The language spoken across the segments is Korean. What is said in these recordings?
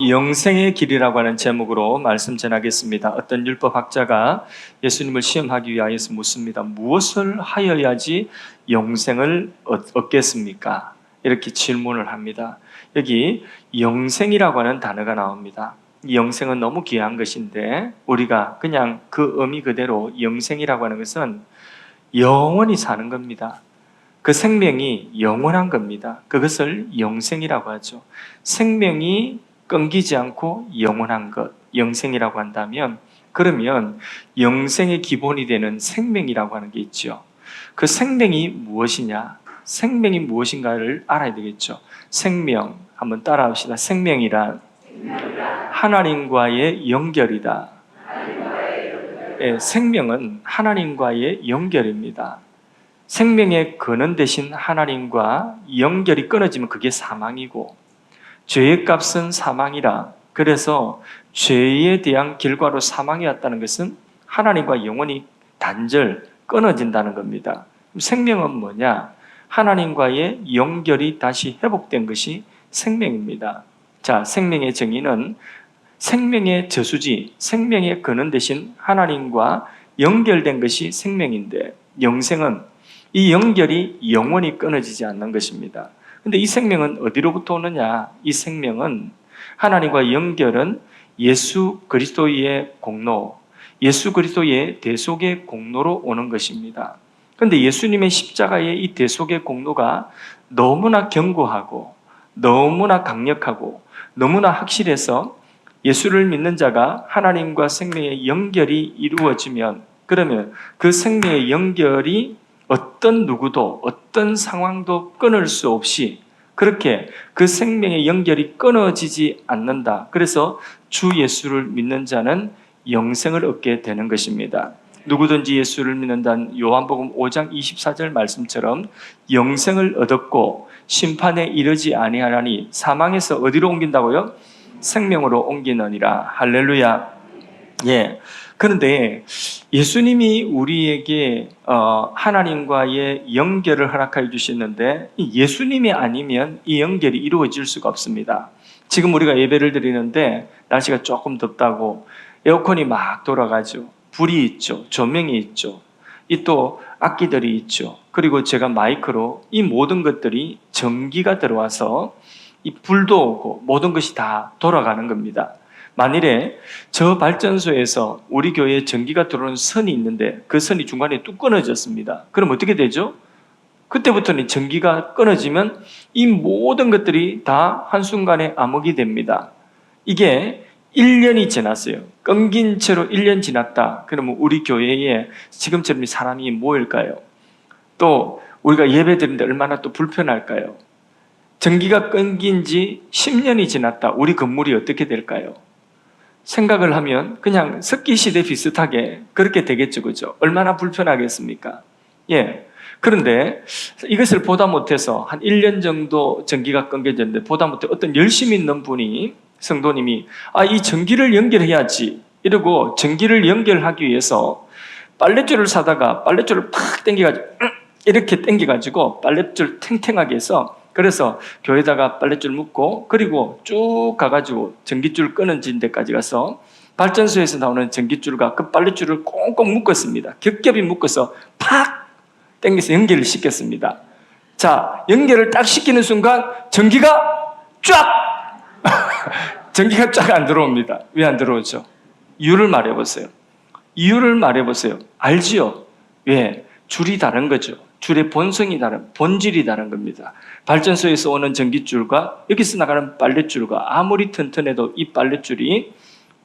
영생의 길이라고 하는 제목으로 말씀 전하겠습니다. 어떤 율법학자가 예수님을 시험하기 위하여서 묻습니다. 무엇을 하여야지 영생을 얻겠습니까? 이렇게 질문을 합니다. 여기 영생이라고 하는 단어가 나옵니다. 이 영생은 너무 귀한 것인데 우리가 그냥 그 의미 그대로 영생이라고 하는 것은 영원히 사는 겁니다. 그 생명이 영원한 겁니다. 그것을 영생이라고 하죠. 생명이 끊기지 않고 영원한 것, 영생이라고 한다면, 그러면 영생의 기본이 되는 생명이라고 하는 게 있죠. 그 생명이 무엇이냐? 생명이 무엇인가를 알아야 되겠죠. 생명, 한번 따라합시다. 생명이란 하나님과의 연결이다. 네, 생명은 하나님과의 연결입니다. 생명의 근원 대신 하나님과 연결이 끊어지면 그게 사망이고, 죄의 값은 사망이라. 그래서 죄에 대한 결과로 사망이 왔다는 것은 하나님과 영원히 단절, 끊어진다는 겁니다. 생명은 뭐냐? 하나님과의 연결이 다시 회복된 것이 생명입니다. 자, 생명의 정의는 생명의 저수지, 생명의 근원 대신 하나님과 연결된 것이 생명인데, 영생은 이 연결이 영원히 끊어지지 않는 것입니다. 근데 이 생명은 어디로부터 오느냐? 이 생명은 하나님과 연결은 예수 그리스도의 공로, 예수 그리스도의 대속의 공로로 오는 것입니다. 그런데 예수님의 십자가의 이 대속의 공로가 너무나 견고하고 너무나 강력하고 너무나 확실해서 예수를 믿는 자가 하나님과 생명의 연결이 이루어지면, 그러면 그 생명의 연결이 어떤 누구도 어떤 상황도 끊을 수 없이 그렇게 그 생명의 연결이 끊어지지 않는다. 그래서 주 예수를 믿는 자는 영생을 얻게 되는 것입니다. 누구든지 예수를 믿는다는 요한복음 5장 24절 말씀처럼 영생을 얻었고 심판에 이르지 아니하나니, 사망에서 어디로 옮긴다고요? 생명으로 옮기느니라. 할렐루야. 예. 그런데 예수님이 우리에게 하나님과의 연결을 허락하여 주셨는데, 예수님이 아니면 이 연결이 이루어질 수가 없습니다. 지금 우리가 예배를 드리는데 날씨가 조금 덥다고 에어컨이 막 돌아가죠. 불이 있죠. 조명이 있죠. 이 또 악기들이 있죠. 그리고 제가 마이크로 이 모든 것들이 전기가 들어와서 이 불도 오고 모든 것이 다 돌아가는 겁니다. 만일에 저 발전소에서 우리 교회에 전기가 들어오는 선이 있는데 그 선이 중간에 뚝 끊어졌습니다. 그럼 어떻게 되죠? 그때부터는 전기가 끊어지면 이 모든 것들이 다 한순간에 암흑이 됩니다. 이게 1년이 지났어요. 끊긴 채로 1년 지났다. 그러면 우리 교회에 지금처럼 사람이 모일까요? 또 우리가 예배 드리는데 얼마나 또 불편할까요? 전기가 끊긴 지 10년이 지났다. 우리 건물이 어떻게 될까요? 생각을 하면 그냥 석기시대 비슷하게 그렇게 되겠죠. 그죠? 얼마나 불편하겠습니까? 예. 그런데 이것을 보다 못해서 한 1년 정도 전기가 끊겨졌는데 보다 못해 어떤 열심히 있는 분이, 성도님이 이 전기를 연결해야지 이러고 전기를 연결하기 위해서 빨랫줄을 사다가 빨랫줄을 팍 당겨가지고 이렇게 당겨가지고 빨랫줄 탱탱하게 해서, 그래서 교회에다가 빨랫줄 묶고 그리고 쭉 가가지고 전기줄 끊어진 데까지 가서 발전소에서 나오는 전기줄과 그 빨랫줄을 꽁꽁 묶었습니다. 겹겹이 묶어서 팍 당겨서 연결을 시켰습니다. 자, 연결을 딱 시키는 순간 전기가 쫙 전기가 쫙 안 들어옵니다. 왜 안 들어오죠? 이유를 말해보세요. 이유를 말해보세요. 알지요? 왜? 줄이 다른 거죠. 줄의 본성이 다른, 본질이 다른 겁니다. 발전소에서 오는 전기줄과 여기서 나가는 빨랫줄과 아무리 튼튼해도 이 빨랫줄이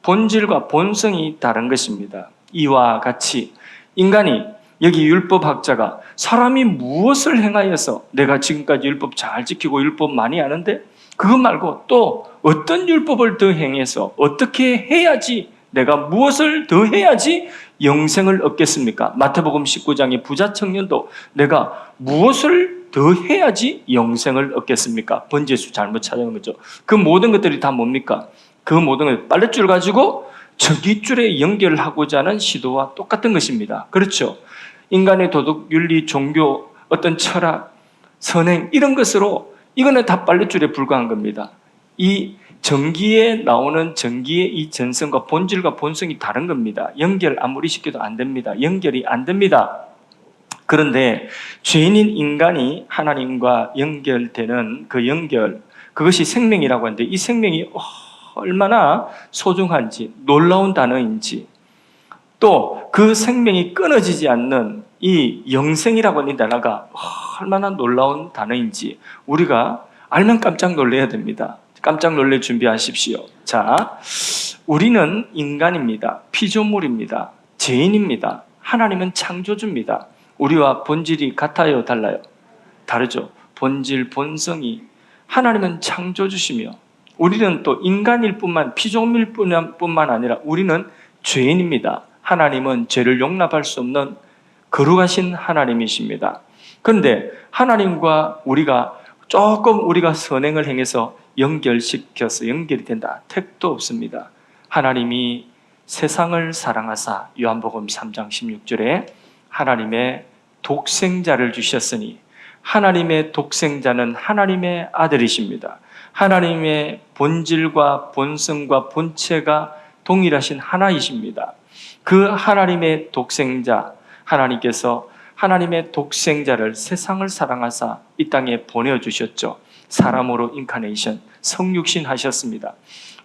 본질과 본성이 다른 것입니다. 이와 같이 인간이, 여기 율법학자가 사람이 무엇을 행하여서 내가 지금까지 율법 잘 지키고 율법 많이 아는데 그것 말고 또 어떤 율법을 더 행해서 어떻게 해야지, 내가 무엇을 더 해야지 영생을 얻겠습니까? 마태복음 19장의 부자 청년도 내가 무엇을 더 해야지 영생을 얻겠습니까? 번제수 잘못 찾아온 거죠. 그 모든 것들이 다 뭡니까? 그 모든 것, 빨랫줄 가지고 전기줄에 연결하고자 하는 시도와 똑같은 것입니다. 그렇죠? 인간의 도덕, 윤리, 종교, 어떤 철학, 선행 이런 것으로 이거는 다 빨랫줄에 불과한 겁니다. 이 전기에 나오는 전기의 이 전성과 본질과 본성이 다른 겁니다. 연결 아무리 시켜도 안 됩니다. 연결이 안 됩니다. 그런데 죄인인 인간이 하나님과 연결되는 그 연결, 그것이 생명이라고 하는데 이 생명이 얼마나 소중한지, 놀라운 단어인지, 또 그 생명이 끊어지지 않는 이 영생이라고 하는 단어가 얼마나 놀라운 단어인지 우리가 알면 깜짝 놀라야 됩니다. 깜짝 놀랄 준비하십시오. 자, 우리는 인간입니다. 피조물입니다. 죄인입니다. 하나님은 창조주입니다. 우리와 본질이 같아요, 달라요? 다르죠. 본질, 본성이. 하나님은 창조주시며 우리는 또 인간일 뿐만, 피조물일 뿐만 아니라 우리는 죄인입니다. 하나님은 죄를 용납할 수 없는 거룩하신 하나님이십니다. 그런데 하나님과 우리가 조금 우리가 선행을 행해서 연결시켜서 연결이 된다, 택도 없습니다. 하나님이 세상을 사랑하사 요한복음 3장 16절에 하나님의 독생자를 주셨으니 하나님의 독생자는 하나님의 아들이십니다. 하나님의 본질과 본성과 본체가 동일하신 하나이십니다. 그 하나님의 독생자, 하나님께서 하나님의 독생자를 세상을 사랑하사 이 땅에 보내주셨죠. 사람으로 인카네이션, 성육신 하셨습니다.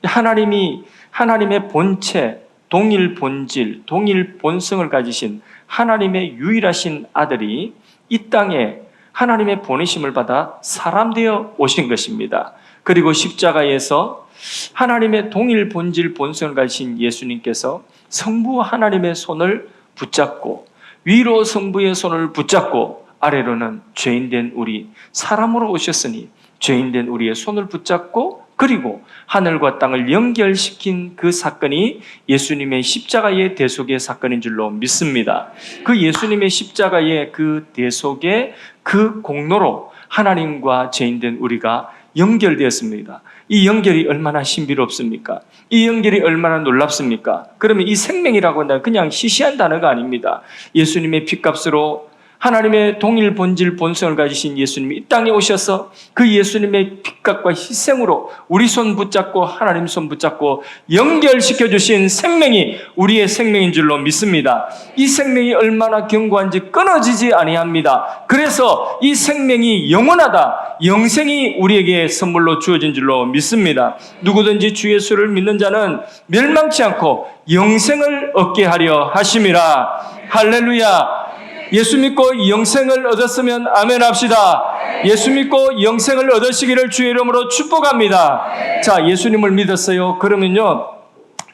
하나님이 하나님의 본체, 동일 본질, 동일 본성을 가지신 하나님의 유일하신 아들이 이 땅에 하나님의 보내심을 받아 사람 되어 오신 것입니다. 그리고 십자가에서 하나님의 동일 본질, 본성을 가지신 예수님께서 성부 하나님의 손을 붙잡고 위로 성부의 손을 붙잡고 아래로는 죄인된 우리, 사람으로 오셨으니 죄인된 우리의 손을 붙잡고 그리고 하늘과 땅을 연결시킨 그 사건이 예수님의 십자가의 대속의 사건인 줄로 믿습니다. 그 예수님의 십자가의 그 대속의 그 공로로 하나님과 죄인된 우리가 연결되었습니다. 이 연결이 얼마나 신비롭습니까? 이 연결이 얼마나 놀랍습니까? 그러면 이 생명이라고 한다면 그냥 시시한 단어가 아닙니다. 예수님의 핏값으로 하나님의 동일 본질 본성을 가지신 예수님이 이 땅에 오셔서 그 예수님의 핏값과 희생으로 우리 손 붙잡고 하나님 손 붙잡고 연결시켜 주신 생명이 우리의 생명인 줄로 믿습니다. 이 생명이 얼마나 견고한지 끊어지지 아니합니다. 그래서 이 생명이 영원하다, 영생이 우리에게 선물로 주어진 줄로 믿습니다. 누구든지 주 예수를 믿는 자는 멸망치 않고 영생을 얻게 하려 하심이라. 할렐루야. 예수 믿고 영생을 얻었으면 아멘 합시다. 예수 믿고 영생을 얻으시기를 주의 이름으로 축복합니다. 자, 예수님을 믿었어요. 그러면요,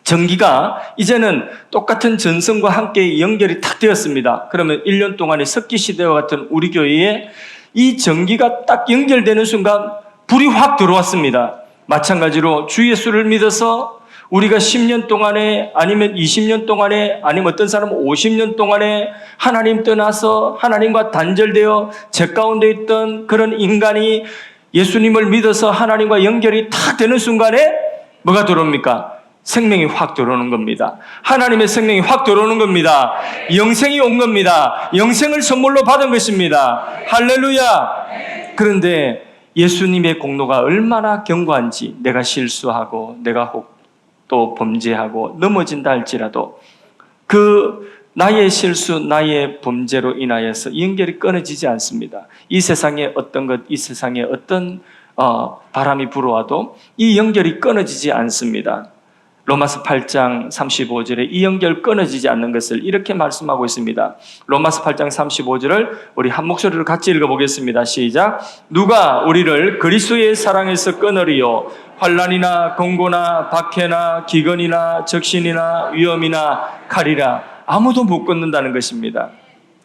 전기가 이제는 똑같은 전성과 함께 연결이 탁 되었습니다. 그러면 1년 동안의 석기시대와 같은 우리 교회에 이 전기가 딱 연결되는 순간 불이 확 들어왔습니다. 마찬가지로 주 예수를 믿어서 우리가 10년 동안에 아니면 20년 동안에 아니면 어떤 사람은 50년 동안에 하나님 떠나서 하나님과 단절되어 죄 가운데 있던 그런 인간이 예수님을 믿어서 하나님과 연결이 탁 되는 순간에 뭐가 들어옵니까? 생명이 확 들어오는 겁니다. 하나님의 생명이 확 들어오는 겁니다. 영생이 온 겁니다. 영생을 선물로 받은 것입니다. 할렐루야. 그런데 예수님의 공로가 얼마나 견고한지, 내가 실수하고 내가 혹 또 범죄하고 넘어진다 할지라도 그 나의 실수, 나의 범죄로 인하여서 연결이 끊어지지 않습니다. 이 세상에 어떤 것, 이 세상에 어떤 바람이 불어와도 이 연결이 끊어지지 않습니다. 로마서 8장 35절에 이 연결 끊어지지 않는 것을 이렇게 말씀하고 있습니다. 로마서 8장 35절을 우리 한 목소리로 같이 읽어보겠습니다. 시작. 누가 우리를 그리스도의 사랑에서 끊으리요? 환난이나 공고나 박해나 기근이나 적신이나 위험이나 칼이라. 아무도 못 끊는다는 것입니다.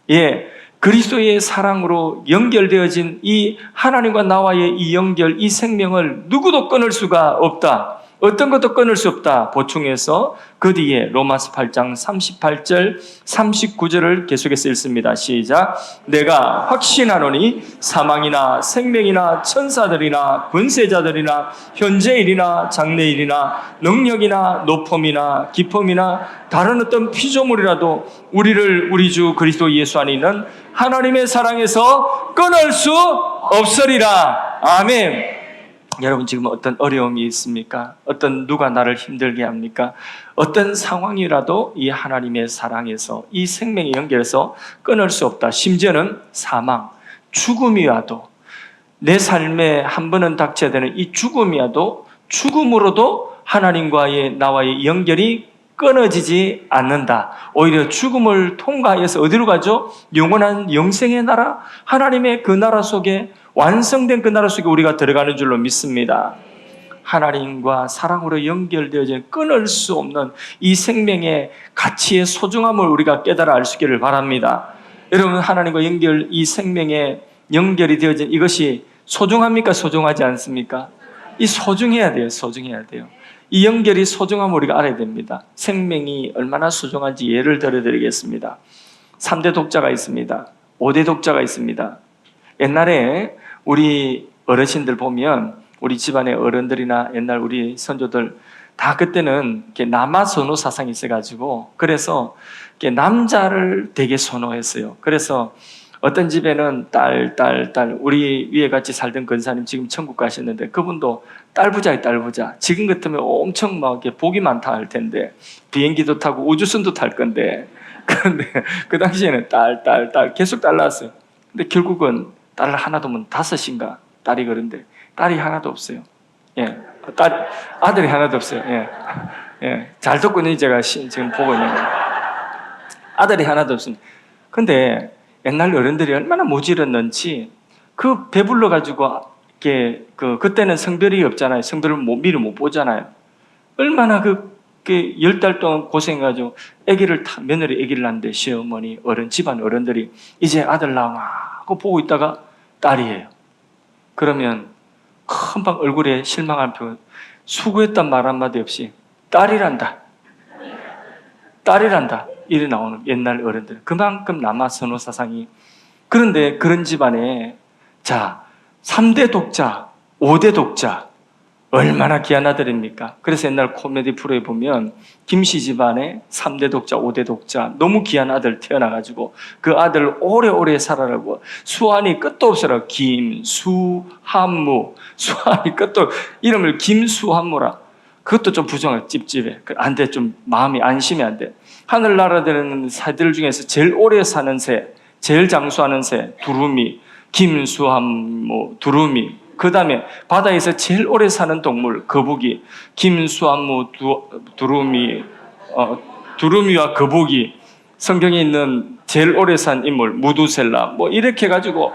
예, 그리스도의 사랑으로 연결되어진 이 하나님과 나와의 이 연결, 이 생명을 누구도 끊을 수가 없다. 어떤 것도 끊을 수 없다. 보충해서 그 뒤에 로마서 8장 38절 39절을 계속해서 읽습니다. 시작. 내가 확신하노니 사망이나 생명이나 천사들이나 권세자들이나 현재일이나 장래일이나 능력이나 높음이나 깊음이나 다른 어떤 피조물이라도 우리를 우리 주 그리스도 예수 안에 있는 하나님의 사랑에서 끊을 수 없으리라. 아멘. 여러분 지금 어떤 어려움이 있습니까? 어떤 누가 나를 힘들게 합니까? 어떤 상황이라도 이 하나님의 사랑에서 이 생명의 연결에서 끊을 수 없다. 심지어는 사망, 죽음이 와도 내 삶에 한 번은 닥쳐야 되는 이 죽음이 와도 죽음으로도 하나님과의 나와의 연결이 끊어지지 않는다. 오히려 죽음을 통과해서 어디로 가죠? 영원한 영생의 나라, 하나님의 그 나라 속에 완성된 그 나라 속에 우리가 들어가는 줄로 믿습니다. 하나님과 사랑으로 연결되어진 끊을 수 없는 이 생명의 가치의 소중함을 우리가 깨달아 알 수 있기를 바랍니다. 여러분, 하나님과 연결, 이 생명의 연결이 되어진 이것이 소중합니까? 소중하지 않습니까? 이 소중해야 돼요. 소중해야 돼요. 이 연결이 소중함을 우리가 알아야 됩니다. 생명이 얼마나 소중한지 예를 들어드리겠습니다. 3대 독자가 있습니다. 5대 독자가 있습니다. 옛날에 우리 어르신들 보면 우리 집안의 어른들이나 옛날 우리 선조들 다 그때는 이렇게 남아 선호 사상이 있어가지고 그래서 이렇게 남자를 되게 선호했어요. 그래서 어떤 집에는 딸, 우리 위에 같이 살던 근사님 지금 천국 가셨는데 그분도 딸 부자예요, 딸 부자. 지금 같으면 엄청 막 이렇게 복이 많다 할 텐데 비행기도 타고 우주선도 탈 건데 그런데 그 당시에는 딸 계속 딸 낳았어요. 근데 결국은 딸 하나도 없는 5인가 딸이 그런데 딸이 하나도 없어요. 예, 아들이 하나도 없어요. 예, 잘 듣고는 제가 지금 보고 있는 거예요. 아들이 하나도 없습니다. 근데 옛날 어른들이 얼마나 모질었는지 그 배불러 가지고 이렇게 그때는 성별이 없잖아요. 성별을 미리 못 보잖아요. 얼마나 그 10달 동안 고생해가지고 며느리 아기를 낳는데 시어머니 집안 어른들이 이제 아들 나오나 하고 보고 있다가 딸이에요. 그러면 금방 얼굴에 실망한 표현, 수고했단 말 한마디 없이 딸이란다 이래 나오는 옛날 어른들. 그만큼 남아 선호 사상이. 그런데 그런 집안에 3대 독자, 5대 독자 얼마나 귀한 아들입니까? 그래서 옛날 코미디 프로에 보면 김씨 집안에 3대 독자, 5대 독자 너무 귀한 아들 태어나가지고 그 아들을 오래오래 살아라고 수완이 끝도 없어라. 김수한무, 수완이 끝도 이름을 김수한무라. 그것도 좀 부정해. 찝찝해. 안 돼. 좀 마음이 안심이 안 돼. 하늘나라 되는 새들 중에서 제일 오래 사는 새, 제일 장수하는 새, 두루미, 김수한무, 두루미. 그 다음에 바다에서 제일 오래 사는 동물, 거북이, 김수한무, 두루미와 거북이. 성경에 있는 제일 오래 산 인물, 무두셀라. 이렇게 해가지고.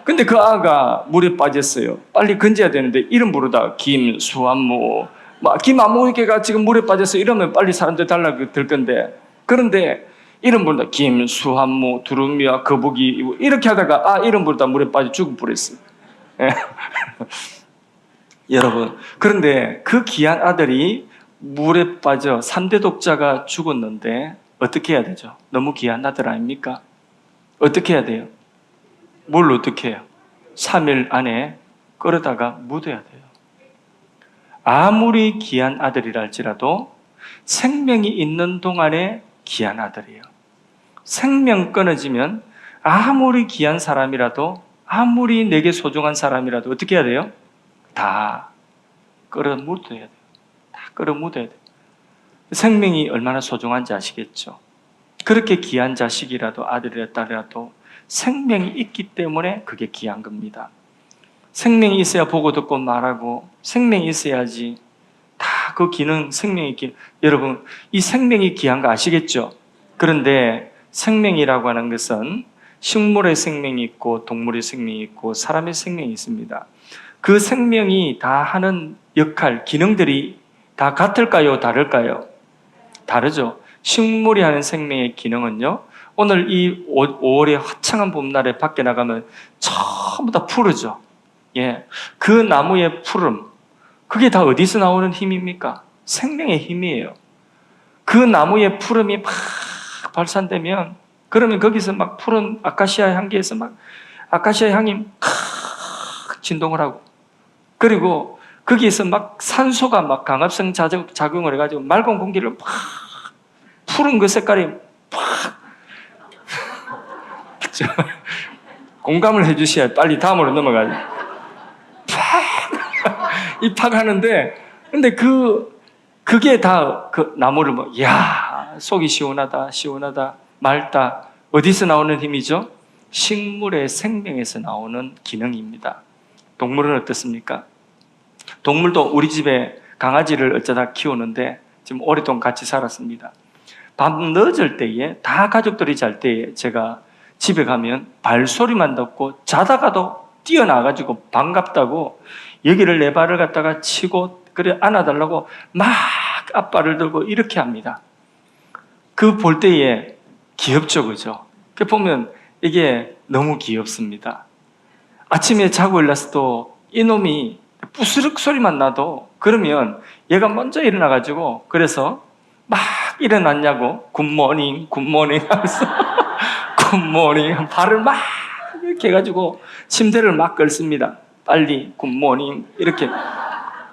근데 그 아가 물에 빠졌어요. 빨리 건져야 되는데 이름 부르다 김수한무, 김아무개가 지금 물에 빠져서 이러면 빨리 사람들 달라고 들 건데, 그런데 이름 부르다 김수한무, 두루미와 거북이 이렇게 하다가 이름 부르다 물에 빠져 죽을 뻔했어요. 예. 여러분, 그런데 그 귀한 아들이 물에 빠져 3대 독자가 죽었는데 어떻게 해야 되죠? 너무 귀한 아들 아닙니까? 어떻게 해야 돼요? 뭘 어떻게 해요? 3일 안에 끌어다가 묻어야 돼요. 아무리 귀한 아들이라 할지라도 생명이 있는 동안에 귀한 아들이에요. 생명 끊어지면 아무리 귀한 사람이라도, 아무리 내게 소중한 사람이라도 어떻게 해야 돼요? 다 끌어 묻어야 돼요. 다 끌어 묻어야 돼요. 생명이 얼마나 소중한지 아시겠죠? 그렇게 귀한 자식이라도 아들이라 딸이라도 생명이 있기 때문에 그게 귀한 겁니다. 생명이 있어야 보고 듣고 말하고, 생명이 있어야지 다 그 기능, 생명의 기능. 여러분, 이 생명이 귀한 거 아시겠죠? 그런데 생명이라고 하는 것은 식물의 생명이 있고 동물의 생명이 있고 사람의 생명이 있습니다. 그 생명이 다 하는 역할, 기능들이 다 같을까요? 다를까요? 다르죠. 식물이 하는 생명의 기능은요, 오늘 이 5월의 화창한 봄날에 밖에 나가면 전부 다 푸르죠. 예, 그 나무의 푸름, 그게 다 어디서 나오는 힘입니까? 생명의 힘이에요. 그 나무의 푸름이 막 발산되면, 그러면 거기서 막 푸른 아카시아 향기에서 막 아카시아 향이 막 진동을 하고, 그리고 거기에서 막 산소가 막 강압성 작용을 해가지고 맑은 공기를 막 푸른 그 색깔이 팍 공감을 해주셔야 빨리 다음으로 넘어가죠. 입학하는데, 근데 그게 다 그 나무를 야, 속이 시원하다, 시원하다, 맑다. 어디서 나오는 힘이죠? 식물의 생명에서 나오는 기능입니다. 동물은 어떻습니까? 동물도 우리 집에 강아지를 어쩌다 키우는데 지금 오랫동안 같이 살았습니다. 밤 늦을 때에 다 가족들이 잘 때에 제가 집에 가면 발소리만 듣고 자다가도 뛰어나가지고 반갑다고 여기를 내 발을 갖다가 치고 그래 안아달라고 막 앞발을 들고 이렇게 합니다. 그 볼 때에 귀엽죠, 그죠? 그 보면 이게 너무 귀엽습니다. 아침에 자고 일어났어도 이놈이 부스럭 소리만 나도 그러면 얘가 먼저 일어나가지고 그래서 막 일어났냐고 굿모닝 굿모닝 하면서 굿모닝 발을 막 이렇게 해가지고 침대를 막 걸습니다. 빨리 굿모닝 이렇게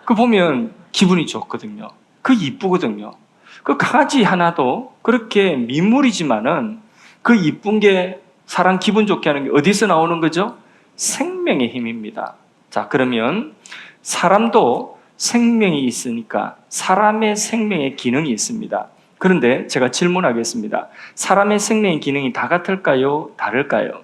그 보면 기분이 좋거든요. 그 이쁘거든요. 그 강아지 하나도 그렇게 민물이지만은 그 이쁜 게 사람 기분 좋게 하는 게 어디서 나오는 거죠? 생명의 힘입니다. 자, 그러면 사람도 생명이 있으니까 사람의 생명의 기능이 있습니다. 그런데 제가 질문하겠습니다. 사람의 생명의 기능이 다 같을까요? 다를까요?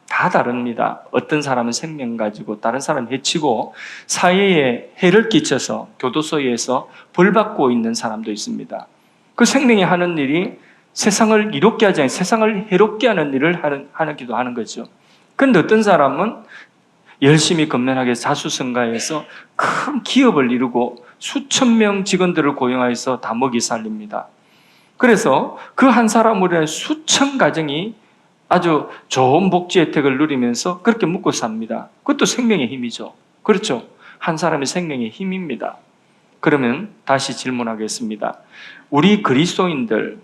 다 다릅니다. 어떤 사람은 생명 가지고 다른 사람 해치고 사회에 해를 끼쳐서 교도소에서 벌받고 있는 사람도 있습니다. 그 생명이 하는 일이 세상을 이롭게 하지 않고 세상을 해롭게 하는 일을 하기도 하는 거죠. 그런데 어떤 사람은 열심히 건면하게 자수성가해서 큰 기업을 이루고 수천 명 직원들을 고용해서 다 먹이 살립니다. 그래서 그 한 사람으로 인해 수천 가정이 아주 좋은 복지 혜택을 누리면서 그렇게 먹고 삽니다. 그것도 생명의 힘이죠. 그렇죠? 한 사람의 생명의 힘입니다. 그러면 다시 질문하겠습니다. 우리 그리스도인들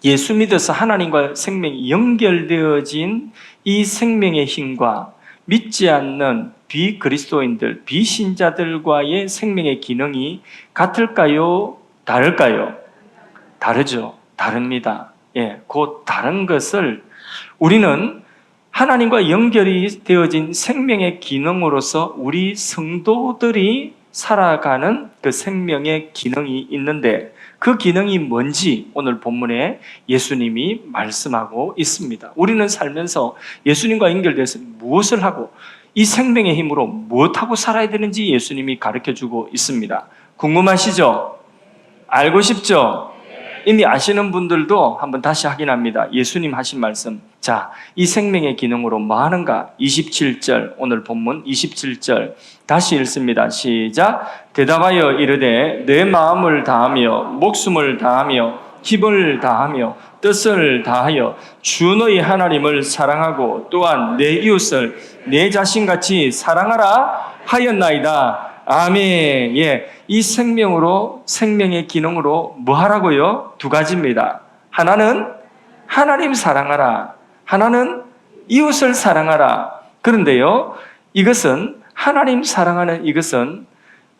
예수 믿어서 하나님과 생명이 연결되어진 이 생명의 힘과 믿지 않는 비그리스도인들, 비신자들과의 생명의 기능이 같을까요? 다를까요? 다르죠. 다릅니다. 예, 그 다른 것을 우리는 하나님과 연결이 되어진 생명의 기능으로서 우리 성도들이 살아가는 그 생명의 기능이 있는데 그 기능이 뭔지 오늘 본문에 예수님이 말씀하고 있습니다. 우리는 살면서 예수님과 연결돼서 무엇을 하고 이 생명의 힘으로 무엇하고 살아야 되는지 예수님이 가르쳐주고 있습니다. 궁금하시죠? 알고 싶죠? 이미 아시는 분들도 한번 다시 확인합니다. 예수님 하신 말씀. 자, 이 생명의 기능으로 뭐 하는가? 27절, 오늘 본문 27절. 다시 읽습니다. 시작. 대답하여 이르되 내 마음을 다하며 목숨을 다하며 힘을 다하며 뜻을 다하여 주 너희 하나님을 사랑하고 또한 내 이웃을 내 자신같이 사랑하라 하였나이다. 아멘. 예. 이 생명으로, 생명의 기능으로 뭐 하라고요? 두 가지입니다. 하나는 하나님 사랑하라. 하나는 이웃을 사랑하라. 그런데요, 이것은 하나님 사랑하는 이것은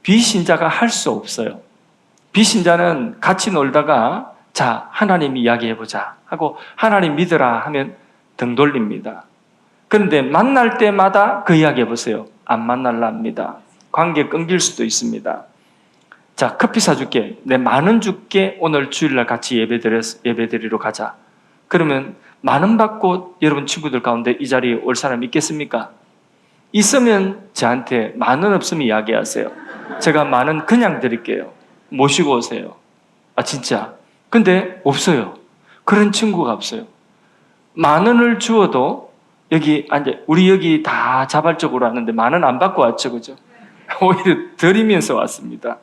비신자가 할 수 없어요. 비신자는 같이 놀다가 자, 하나님 이야기해보자 하고 하나님 믿으라 하면 등 돌립니다. 그런데 만날 때마다 그 이야기해보세요. 안 만날라 합니다. 관계 끊길 수도 있습니다. 자, 커피 사줄게. 내 10,000원 줄게. 오늘 주일날 같이 예배드리러 가자. 그러면 10,000원 받고 여러분 친구들 가운데 이 자리에 올 사람 있겠습니까? 있으면 저한테 10,000원 없으면 이야기하세요. 제가 10,000원 그냥 드릴게요. 모시고 오세요. 아, 진짜. 근데 없어요. 그런 친구가 없어요. 10,000원을 주어도 여기 앉아, 우리 여기 다 자발적으로 왔는데 10,000원 안 받고 왔죠, 그죠? 오히려 드리면서 왔습니다.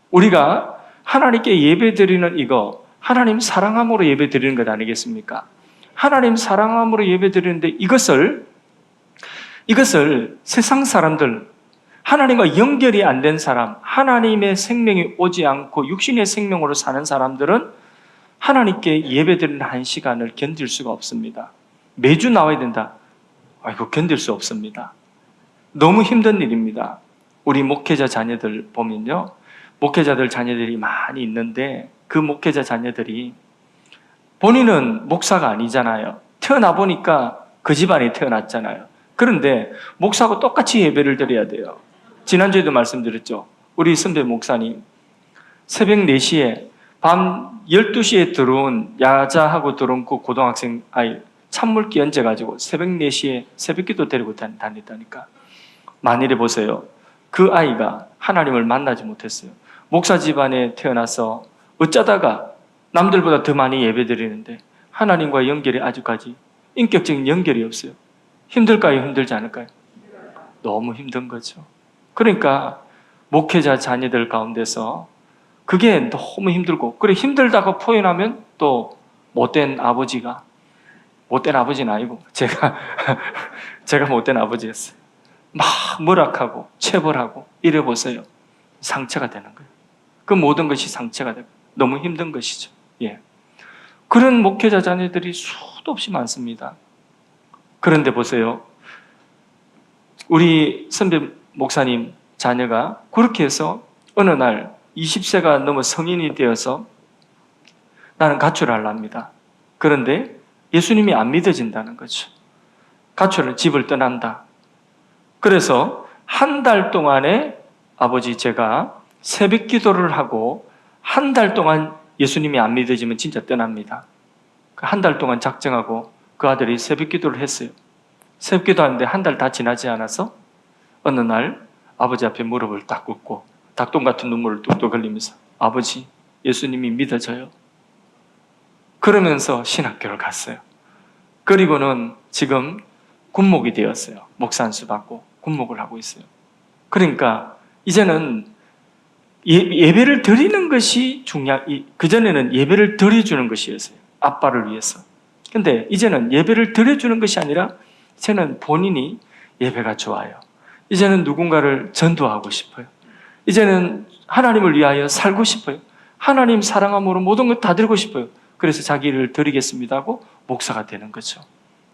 우리가 하나님께 예배 드리는 이거 하나님 사랑함으로 예배 드리는 것 아니겠습니까? 하나님 사랑함으로 예배 드리는데 이것을 세상 사람들, 하나님과 연결이 안 된 사람, 하나님의 생명이 오지 않고 육신의 생명으로 사는 사람들은 하나님께 예배 드리는 한 시간을 견딜 수가 없습니다. 매주 나와야 된다. 아이고, 견딜 수 없습니다. 너무 힘든 일입니다. 우리 목회자 자녀들 보면요, 목회자들 자녀들이 많이 있는데 그 목회자 자녀들이 본인은 목사가 아니잖아요. 태어나 보니까 그 집안에 태어났잖아요. 그런데 목사하고 똑같이 예배를 드려야 돼요. 지난주에도 말씀드렸죠. 우리 선배 목사님 새벽 4시에 밤 12시에 들어온 야자하고 들어온 그 고등학생 아이 찬물기 얹어가지고 새벽 4시에 새벽기도 데리고 다녔다니까. 만일에 보세요. 그 아이가 하나님을 만나지 못했어요. 목사 집안에 태어나서 어쩌다가 남들보다 더 많이 예배드리는데 하나님과의 연결이 아직까지 인격적인 연결이 없어요. 힘들까요? 힘들지 않을까요? 너무 힘든 거죠. 그러니까 목회자 자녀들 가운데서 그게 너무 힘들고, 그래 힘들다고 표현하면 또 못된 아버지가, 못된 아버지는 아니고 제가 못된 아버지였어요. 막 몰락하고 체벌하고 이래보세요. 상처가 되는 거예요. 그 모든 것이 상처가 되고 너무 힘든 것이죠. 예. 그런 목회자 자녀들이 수도 없이 많습니다. 그런데 보세요. 우리 선배 목사님 자녀가 그렇게 해서 어느 날 20세가 넘어 성인이 되어서 나는 가출을 하랍니다. 그런데 예수님이 안 믿어진다는 거죠. 가출은 집을 떠난다. 그래서 한 달 동안에 아버지 제가 새벽 기도를 하고 한 달 동안 예수님이 안 믿어지면 진짜 떠납니다. 한 달 동안 작정하고 그 아들이 새벽 기도를 했어요. 새벽 기도하는데 한 달 다 지나지 않아서 어느 날 아버지 앞에 무릎을 딱 꿇고 닭똥 같은 눈물을 뚝뚝 흘리면서 아버지 예수님이 믿어져요. 그러면서 신학교를 갔어요. 그리고는 지금 군목이 되었어요. 목사 안수 받고 군목을 하고 있어요. 그러니까 이제는 예배를 드리는 것이 그전에는 예배를 드려주는 것이었어요. 아빠를 위해서. 근데 이제는 예배를 드려주는 것이 아니라 이제는 본인이 예배가 좋아요. 이제는 누군가를 전도하고 싶어요. 이제는 하나님을 위하여 살고 싶어요. 하나님 사랑함으로 모든 것 다 드리고 싶어요. 그래서 자기를 드리겠습니다 하고 목사가 되는 거죠.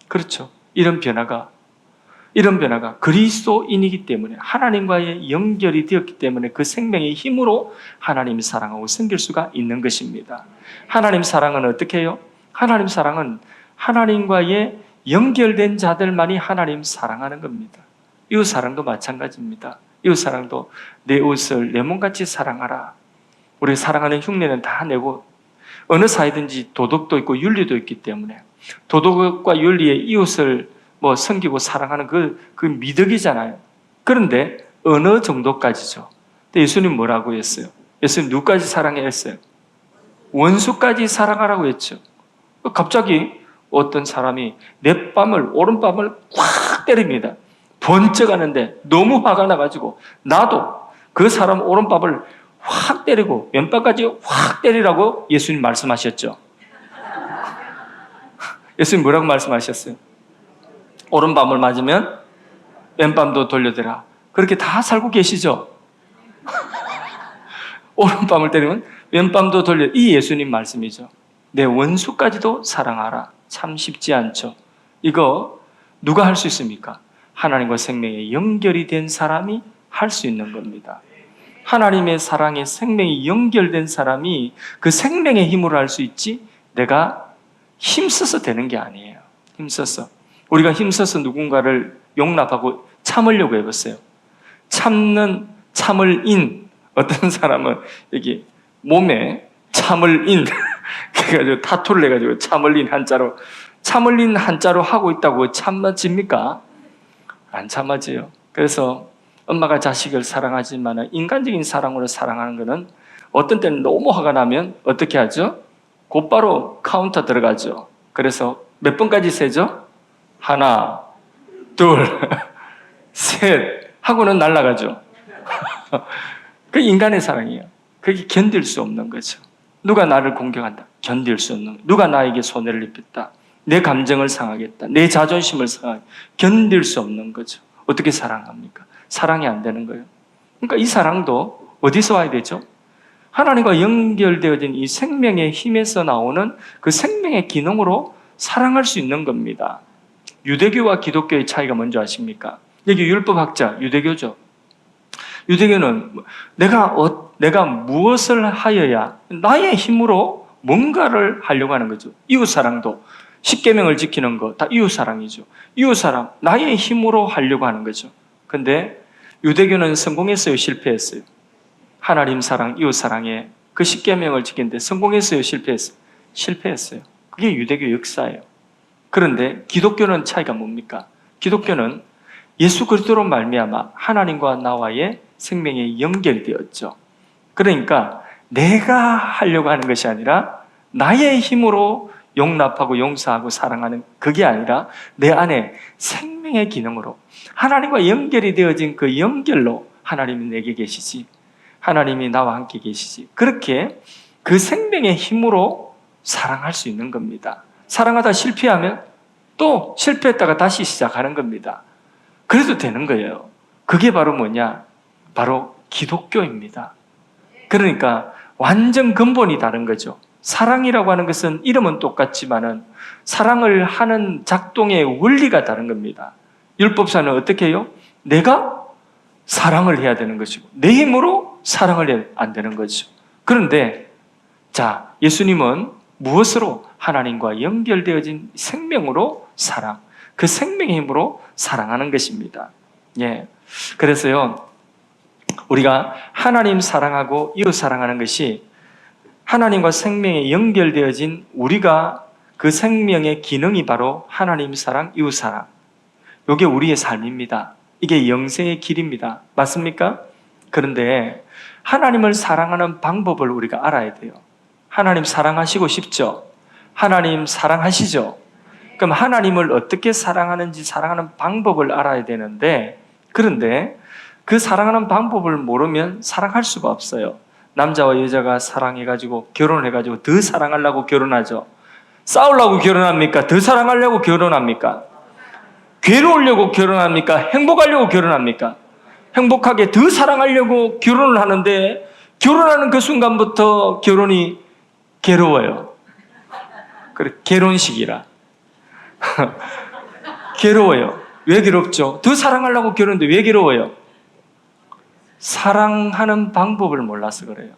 그렇죠. 이런 변화가 그리스도인이기 때문에 하나님과의 연결이 되었기 때문에 그 생명의 힘으로 하나님을 사랑하고 섬길 수가 있는 것입니다. 하나님 사랑은 어떻게 해요? 하나님 사랑은 하나님과의 연결된 자들만이 하나님 사랑하는 겁니다. 이웃 사랑도 마찬가지입니다. 이웃 사랑도 내 옷을 내 몸같이 사랑하라. 우리 사랑하는 흉내는 다 내고 어느 사이든지 도덕도 있고 윤리도 있기 때문에 도덕과 윤리의 이웃을 섬기고 사랑하는 그 미덕이잖아요. 그런데 어느 정도까지죠? 근데 예수님 뭐라고 했어요? 예수님 누구까지 사랑해 했어요? 원수까지 사랑하라고 했죠. 갑자기 어떤 사람이 내 오른뺨을 꽉 때립니다. 번쩍 하는데 너무 화가 나가지고 나도 그 사람 오른뺨을 확 때리고 왼뺨까지 확 때리라고 예수님 말씀하셨죠. 예수님 뭐라고 말씀하셨어요? 오른밤을 맞으면 왼밤도 돌려대라. 그렇게 다 살고 계시죠? 오른밤을 때리면 왼밤도 돌려. 이 예수님 말씀이죠. 내 원수까지도 사랑하라. 참 쉽지 않죠. 이거 누가 할 수 있습니까? 하나님과 생명에 연결이 된 사람이 할 수 있는 겁니다. 하나님의 사랑에 생명이 연결된 사람이 그 생명의 힘으로 할 수 있지 내가 힘써서 되는 게 아니에요. 힘써서. 우리가 힘써서 누군가를 용납하고 참으려고 해봤어요. 참을 인. 어떤 사람은 여기 몸에 참을 인. 그래가지고 타투를 해가지고 참을 인 한자로 하고 있다고 참아집니까? 안 참아져요. 그래서 엄마가 자식을 사랑하지만 인간적인 사랑으로 사랑하는 것은 어떤 때는 너무 화가 나면 어떻게 하죠? 곧바로 카운터 들어가죠. 그래서 몇 번까지 세죠? 하나, 둘, 셋 하고는 날아가죠. 그 인간의 사랑이에요. 그게 견딜 수 없는 거죠. 누가 나를 공격한다. 견딜 수 없는 거예요. 누가 나에게 손해를 입혔다. 내 감정을 상하겠다. 내 자존심을 상하겠다. 견딜 수 없는 거죠. 어떻게 사랑합니까? 사랑이 안 되는 거예요. 그러니까 이 사랑도 어디서 와야 되죠? 하나님과 연결되어진 이 생명의 힘에서 나오는 그 생명의 기능으로 사랑할 수 있는 겁니다. 유대교와 기독교의 차이가 뭔지 아십니까? 여기 율법학자 유대교죠. 유대교는 내가 무엇을 하여야 나의 힘으로 뭔가를 하려고 하는 거죠. 이웃사랑도 십계명을 지키는 거 다 이웃사랑이죠. 이웃사랑 나의 힘으로 하려고 하는 거죠. 근데 유대교는 성공했어요, 실패했어요? 하나님 사랑, 이웃 사랑에 그 십계명을 지키는데 성공했어요, 실패했어요? 실패했어요. 그게 유대교 역사예요. 그런데 기독교는 차이가 뭡니까? 기독교는 예수 그리스도로 말미암아 하나님과 나와의 생명이 연결되었죠. 그러니까 내가 하려고 하는 것이 아니라 나의 힘으로 용납하고 용서하고 사랑하는 그게 아니라 내 안에 생명의 기능으로 하나님과 연결이 되어진 그 연결로 하나님이 내게 계시지, 하나님이 나와 함께 계시지, 그렇게 그 생명의 힘으로 사랑할 수 있는 겁니다. 사랑하다 실패하면 또 실패했다가 다시 시작하는 겁니다. 그래도 되는 거예요. 그게 바로 뭐냐? 바로 기독교입니다. 그러니까 완전 근본이 다른 거죠. 사랑이라고 하는 것은 이름은 똑같지만은 사랑을 하는 작동의 원리가 다른 겁니다. 율법사는 어떻게 해요? 내가 사랑을 해야 되는 것이고 내 힘으로 사랑을 해야 안 되는 거죠. 그런데 자, 예수님은 무엇으로? 하나님과 연결되어진 생명으로 사랑, 그 생명의 힘으로 사랑하는 것입니다. 예. 그래서요, 우리가 하나님 사랑하고 이웃 사랑하는 것이 하나님과 생명에 연결되어진 우리가 그 생명의 기능이 바로 하나님 사랑, 이웃 사랑. 이게 우리의 삶입니다. 이게 영생의 길입니다. 맞습니까? 그런데 하나님을 사랑하는 방법을 우리가 알아야 돼요. 하나님 사랑하시고 싶죠? 하나님 사랑하시죠? 그럼 하나님을 어떻게 사랑하는지 사랑하는 방법을 알아야 되는데, 그런데 그 사랑하는 방법을 모르면 사랑할 수가 없어요. 남자와 여자가 사랑해가지고 결혼해가지고 더 사랑하려고 결혼하죠. 싸우려고 결혼합니까? 더 사랑하려고 결혼합니까? 괴로우려고 결혼합니까? 행복하려고 결혼합니까? 행복하게 더 사랑하려고 결혼을 하는데 결혼하는 그 순간부터 결혼이 괴로워요. 그래, 결혼식이라. 괴로워요. 왜 괴롭죠? 더 사랑하려고 결혼했는데 왜 괴로워요? 사랑하는 방법을 몰라서 그래요.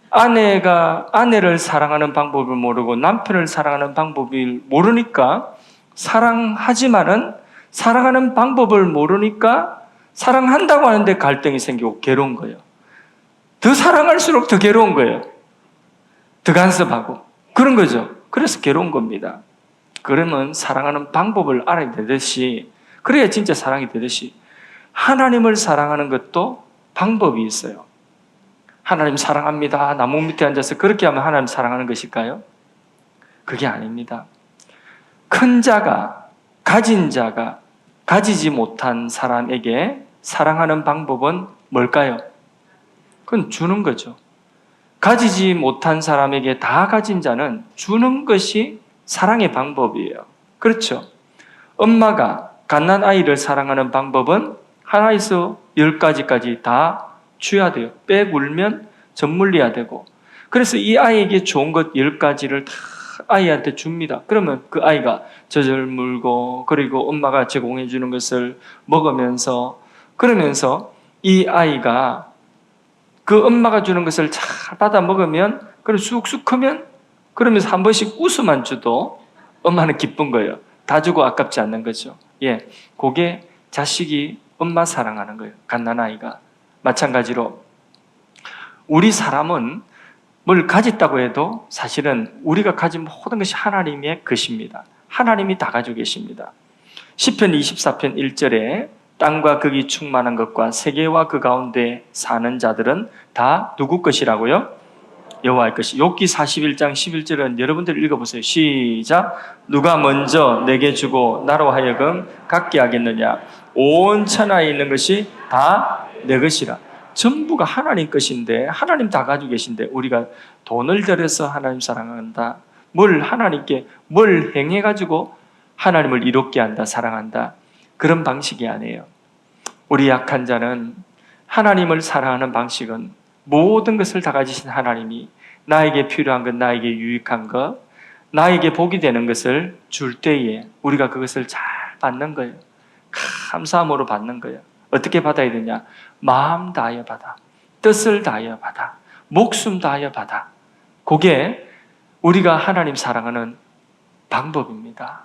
아내가 아내를 사랑하는 방법을 모르고 남편을 사랑하는 방법을 모르니까 사랑하지만은 사랑하는 방법을 모르니까 사랑한다고 하는데 갈등이 생기고 괴로운 거예요. 더 사랑할수록 더 괴로운 거예요. 더 간섭하고 그런 거죠. 그래서 괴로운 겁니다. 그러면 사랑하는 방법을 알아야 되듯이, 그래야 진짜 사랑이 되듯이 하나님을 사랑하는 것도 방법이 있어요. 하나님 사랑합니다. 나무 밑에 앉아서 그렇게 하면 하나님 사랑하는 것일까요? 그게 아닙니다. 큰 자가, 가진 자가 가지지 못한 사람에게 사랑하는 방법은 뭘까요? 그건 주는 거죠. 가지지 못한 사람에게 다 가진 자는 주는 것이 사랑의 방법이에요. 그렇죠? 엄마가 갓난 아이를 사랑하는 방법은 하나에서 10가지까지 다 줘야 돼요. 빼굴면 젖물려야 되고. 그래서 이 아이에게 좋은 것 10가지를 다 아이한테 줍니다. 그러면 그 아이가 젖을 물고, 그리고 엄마가 제공해 주는 것을 먹으면서, 그러면서 이 아이가 그 엄마가 주는 것을 잘 받아 먹으면, 그럼 쑥쑥 크면, 그러면서 한 번씩 웃음만 줘도 엄마는 기쁜 거예요. 다 주고 아깝지 않는 거죠. 예, 그게 자식이 엄마 사랑하는 거예요. 갓난아이가. 마찬가지로 우리 사람은 뭘 가졌다고 해도 사실은 우리가 가진 모든 것이 하나님의 것입니다. 하나님이 다 가지고 계십니다. 시편 24편 1절에 땅과 거기 충만한 것과 세계와 그 가운데 사는 자들은 다 누구 것이라고요? 여호와의 것이. 욥기 41장 11절은 여러분들 읽어보세요. 시작. 누가 먼저 내게 주고 나로 하여금 갖게 하겠느냐? 온 천하에 있는 것이 다 내 것이라. 전부가 하나님 것인데, 하나님 다 가지고 계신데 우리가 돈을 들여서 하나님 사랑한다, 뭘 하나님께 뭘 행해가지고 하나님을 이롭게 한다, 사랑한다, 그런 방식이 아니에요. 우리 약한 자는 하나님을 사랑하는 방식은 모든 것을 다 가지신 하나님이 나에게 필요한 것, 나에게 유익한 것, 나에게 복이 되는 것을 줄 때에 우리가 그것을 잘 받는 거예요. 감사함으로 받는 거예요. 어떻게 받아야 되냐? 마음 다하여 받아, 뜻을 다하여 받아, 목숨 다하여 받아. 그게 우리가 하나님 사랑하는 방법입니다.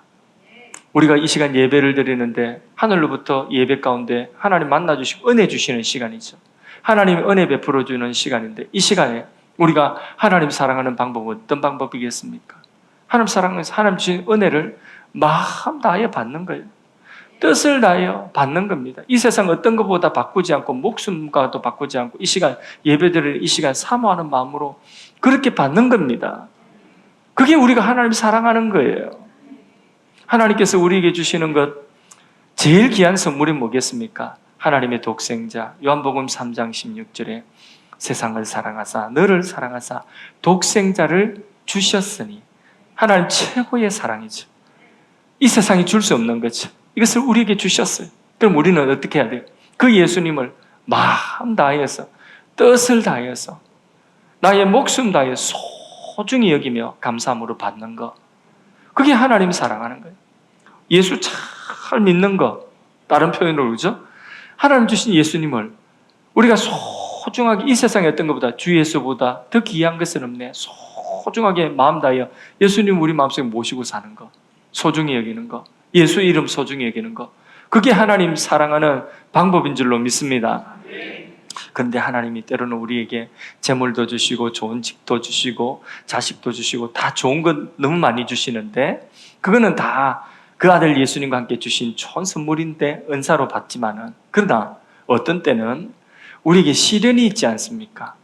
우리가 이 시간 예배를 드리는데 하늘로부터 예배 가운데 하나님 만나주시고 은혜 주시는 시간이죠. 하나님이 은혜 베풀어 주는 시간인데 이 시간에 우리가 하나님 사랑하는 방법은 어떤 방법이겠습니까? 하나님 사랑해서 하나님 주신 은혜를 마음 다하여 받는 거예요. 뜻을 다하여 받는 겁니다. 이 세상 어떤 것보다 바꾸지 않고 목숨과도 바꾸지 않고 이 시간 예배드리는 이 시간 사모하는 마음으로 그렇게 받는 겁니다. 그게 우리가 하나님 사랑하는 거예요. 하나님께서 우리에게 주시는 것 제일 귀한 선물이 뭐겠습니까? 하나님의 독생자. 요한복음 3장 16절에 세상을 사랑하사 너를 사랑하사 독생자를 주셨으니 하나님 최고의 사랑이죠. 이 세상이 줄 수 없는 거죠. 이것을 우리에게 주셨어요. 그럼 우리는 어떻게 해야 돼요? 그 예수님을 마음 다해서 뜻을 다해서 나의 목숨 다해 소중히 여기며 감사함으로 받는 것. 그게 하나님 사랑하는 거예요. 예수 잘 믿는 것. 다른 표현으로 그러죠? 하나님 주신 예수님을 우리가 소중하게 이 세상에 어떤 것보다 주 예수보다 더 귀한 것은 없네. 소중하게 마음 다하여 예수님 우리 마음속에 모시고 사는 것. 소중히 여기는 것. 예수 이름 소중히 여기는 것. 그게 하나님 사랑하는 방법인 줄로 믿습니다. 그런데 하나님이 때로는 우리에게 재물도 주시고 좋은 집도 주시고 자식도 주시고 다 좋은 것 너무 많이 주시는데 그거는 다 그 아들 예수님과 함께 주신 좋은 선물인데 은사로 받지만은 그러나 어떤 때는 우리에게 시련이 있지 않습니까?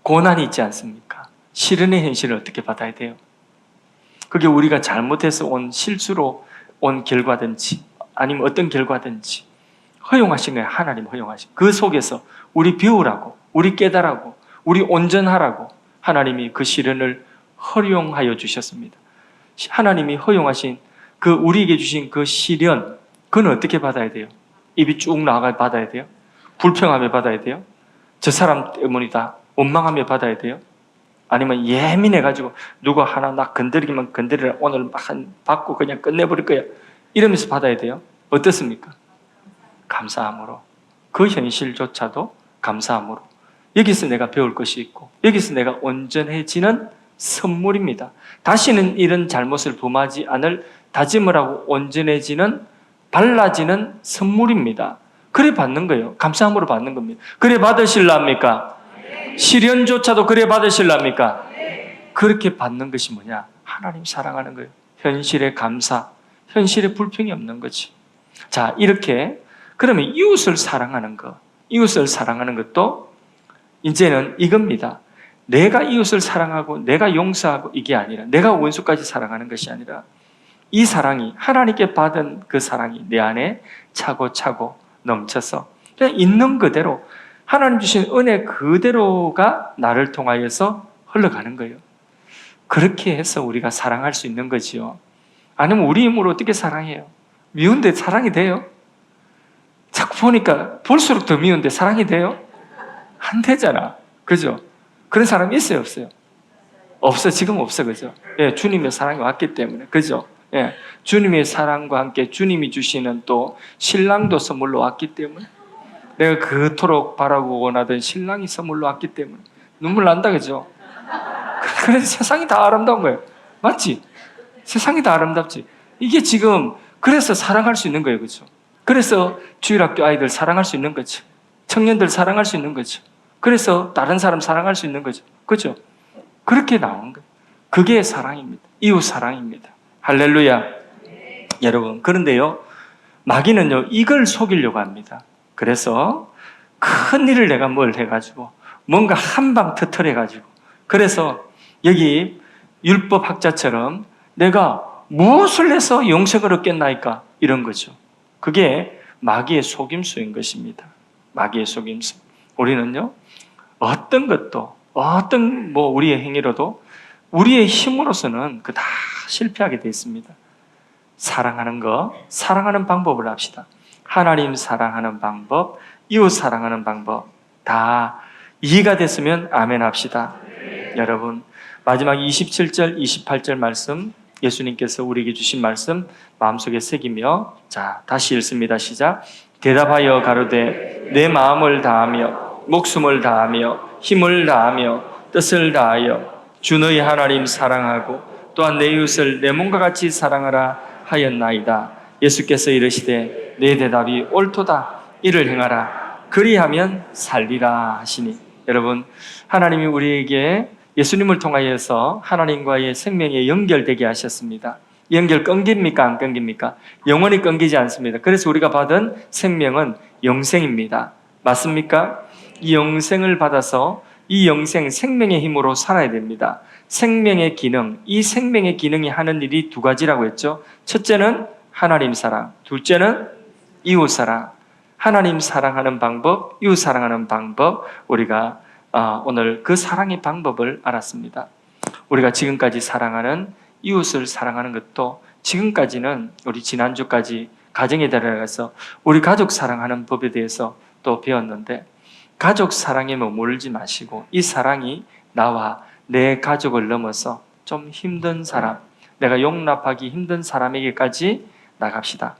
고난이 있지 않습니까? 시련의 현실을 어떻게 받아야 돼요? 그게 우리가 잘못해서 온 실수로 온 결과든지 아니면 어떤 결과든지 허용하신 거예요. 하나님 허용하신 그 속에서 우리 배우라고 우리 깨달라고 우리 온전하라고 하나님이 그 시련을 허용하여 주셨습니다. 하나님이 허용하신 그 우리에게 주신 그 시련 그건 어떻게 받아야 돼요? 입이 쭉 나가 받아야 돼요? 불평하며 받아야 돼요? 저 사람 때문이다 원망하며 받아야 돼요? 아니면 예민해가지고 누가 하나 나 건드리기만 건드리라 오늘 받고 그냥 끝내버릴 거야 이러면서 받아야 돼요? 어떻습니까? 감사함으로 그 현실조차도 감사함으로 여기서 내가 배울 것이 있고 여기서 내가 온전해지는 선물입니다. 다시는 이런 잘못을 범하지 않을 다짐을 하고 온전해지는 발라지는 선물입니다. 그래 받는 거예요. 감사함으로 받는 겁니다. 그래 받으실랍니까? 시련조차도 그래 받으실랍니까? 그렇게 받는 것이 뭐냐? 하나님 사랑하는 거예요. 현실의 감사, 현실의 불평이 없는 거지. 자, 이렇게 그러면 이웃을 사랑하는 것, 이웃을 사랑하는 것도 이제는 이겁니다. 내가 이웃을 사랑하고 내가 용서하고 이게 아니라 내가 원수까지 사랑하는 것이 아니라 이 사랑이 하나님께 받은 그 사랑이 내 안에 차고차고 넘쳐서 그냥 있는 그대로 하나님 주신 은혜 그대로가 나를 통하여서 흘러가는 거예요. 그렇게 해서 우리가 사랑할 수 있는 거지요. 아니면 우리 힘으로 어떻게 사랑해요? 미운데 사랑이 돼요? 자꾸 보니까 볼수록 더 미운데 사랑이 돼요? 안 되잖아. 그죠? 그런 사람이 있어요, 없어요? 없어, 지금 없어, 그죠? 예, 주님의 사랑이 왔기 때문에, 그죠? 예, 주님의 사랑과 함께 주님이 주시는 또 신랑도 선물로 왔기 때문에 내가 그토록 바라고 원하던 신랑이 선물로 왔기 때문에 눈물 난다, 그죠? 그래서 세상이 다 아름다운 거예요. 맞지? 세상이 다 아름답지. 이게 지금 그래서 사랑할 수 있는 거예요, 그죠? 그래서 주일학교 아이들 사랑할 수 있는 거죠. 청년들 사랑할 수 있는 거죠. 그래서 다른 사람 사랑할 수 있는 거죠. 그죠? 그렇게 나온 거예요. 그게 사랑입니다. 이웃 사랑입니다. 할렐루야. 여러분, 그런데요, 마귀는요, 이걸 속이려고 합니다. 그래서 큰 일을 내가 뭘 해가지고, 뭔가 한방 터트려가지고, 그래서 여기 율법학자처럼 내가 무엇을 해서 영생을 얻겠나이까? 이런 거죠. 그게 마귀의 속임수인 것입니다. 마귀의 속임수. 우리는요, 어떤 것도, 어떤 우리의 행위로도 우리의 힘으로서는 그 다 실패하게 되어 있습니다. 사랑하는 거, 사랑하는 방법을 합시다. 하나님 사랑하는 방법, 이웃 사랑하는 방법 다 이해가 됐으면 아멘 합시다. 여러분, 마지막 27절, 28절 말씀 예수님께서 우리에게 주신 말씀 마음속에 새기며 자, 다시 읽습니다. 시작. 대답하여 가로되 내 마음을 다하며 목숨을 다하며 힘을 다하며 뜻을 다하여 주 너희 하나님 사랑하고 또한 내 이웃을 내 몸과 같이 사랑하라 하였나이다. 예수께서 이르시되 내 대답이 옳도다. 이를 행하라. 그리하면 살리라 하시니. 여러분, 하나님이 우리에게 예수님을 통하여서 하나님과의 생명에 연결되게 하셨습니다. 연결 끊깁니까? 안 끊깁니까? 영원히 끊기지 않습니다. 그래서 우리가 받은 생명은 영생입니다. 맞습니까? 이 영생을 받아서 이 영생, 생명의 힘으로 살아야 됩니다. 생명의 기능, 이 생명의 기능이 하는 일이 두 가지라고 했죠. 첫째는 하나님 사랑, 둘째는 이웃 사랑. 하나님 사랑하는 방법, 이웃 사랑하는 방법, 우리가 오늘 그 사랑의 방법을 알았습니다. 우리가 지금까지 사랑하는 이웃을 사랑하는 것도, 지금까지는 우리 지난주까지 가정에 들어가서 우리 가족 사랑하는 법에 대해서 또 배웠는데, 가족 사랑에 머물지 마시고 이 사랑이 나와 내 가족을 넘어서 좀 힘든 사람, 내가 용납하기 힘든 사람에게까지 나갑시다.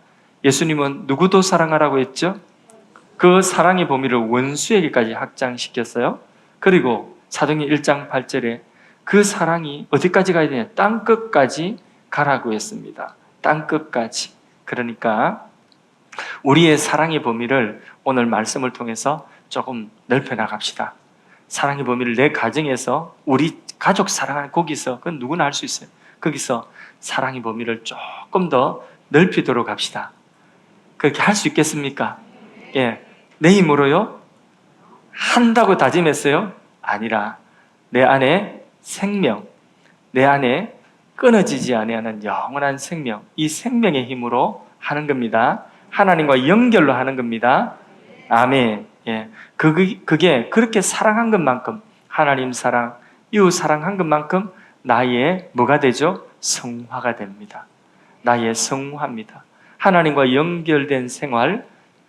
예수님은 누구도 사랑하라고 했죠? 그 사랑의 범위를 원수에게까지 확장시켰어요. 그리고 사도행전 1장 8절에 그 사랑이 어디까지 가야 되냐? 땅끝까지 가라고 했습니다. 땅끝까지. 그러니까 우리의 사랑의 범위를 오늘 말씀을 통해서 조금 넓혀 나갑시다. 사랑의 범위를 내 가정에서, 우리 가족 사랑하는, 거기서, 그건 누구나 할 수 있어요. 거기서 사랑의 범위를 조금 더 넓히도록 합시다. 그렇게 할 수 있겠습니까? 예, 내 힘으로요? 한다고 다짐했어요? 아니라 내 안에 생명, 내 안에 끊어지지 아니하는 영원한 생명, 이 생명의 힘으로 하는 겁니다. 하나님과 연결로 하는 겁니다. 아멘. 예, 그게 그렇게 사랑한 것만큼, 하나님 사랑, 이웃 사랑한 것만큼 나의 뭐가 되죠? 성화가 됩니다. 나의 성화입니다. 하나님과 연결된 생활,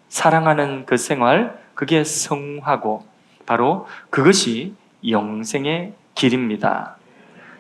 사랑하는 그 생활, 그게 성화고 바로 그것이 영생의 길입니다.